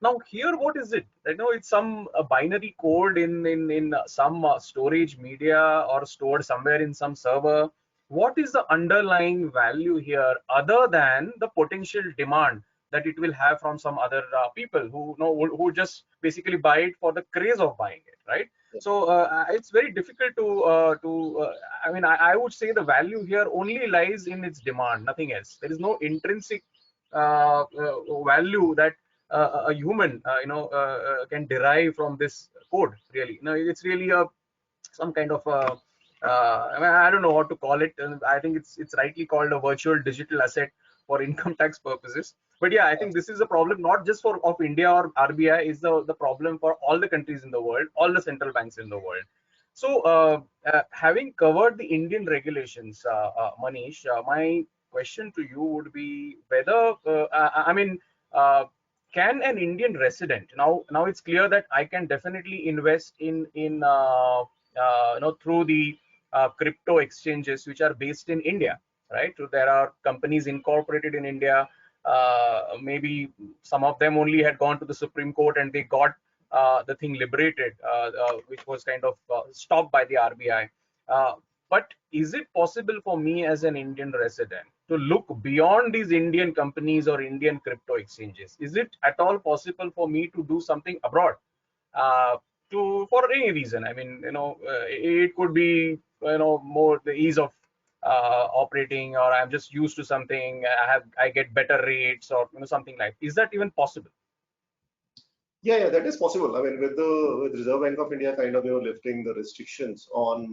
Now here, what is it? I know it's some binary code in some storage media or stored somewhere in some server. What is the underlying value here other than the potential demand that it will have from some other people who know who just basically buy it for the craze of buying it, right? So it's very difficult to I mean, I would say the value here only lies in its demand, nothing else. There is no intrinsic value that a human can derive from this code, really. It's really a some kind of I mean, I don't know what to call it. I think it's rightly called a virtual digital asset for income tax purposes. But yeah, I think this is a problem not just for of India or RBI, is the problem for all the countries in the world, all the central banks in the world. So having covered the Indian regulations, Manish, my question to you would be whether I mean, can an Indian resident, now it's clear that I can definitely invest in through the crypto exchanges which are based in India, right? So there are companies incorporated in India. Maybe some of them only had gone to the Supreme Court and they got the thing liberated, which was kind of stopped by the RBI. But is it possible for me as an Indian resident to look beyond these Indian companies or Indian crypto exchanges? Is it at all possible for me to do something abroad? Uh, to for any reason. I mean, it could be more the ease of operating, or I'm just used to something. I get better rates, or something like. Is that even possible? Yeah, that is possible. I mean, with Reserve Bank of India kind of lifting the restrictions on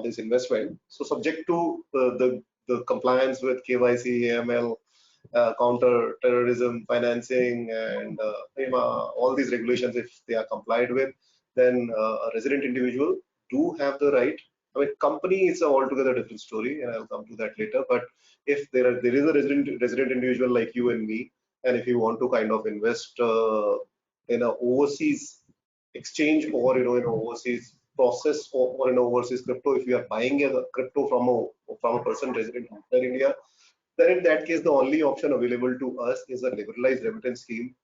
this investment, so subject to the compliance with KYC, AML, counter terrorism financing, and all these regulations, if they are complied with, then a resident individual do have the right. I mean, company is a altogether different story, and I'll come to that later. But if there is a resident individual like you and me, and if you want to kind of invest in a overseas exchange, or in overseas process, or in overseas crypto, if you are buying a crypto from a person resident outside India, then in that case, the only option available to us is a liberalized remittance scheme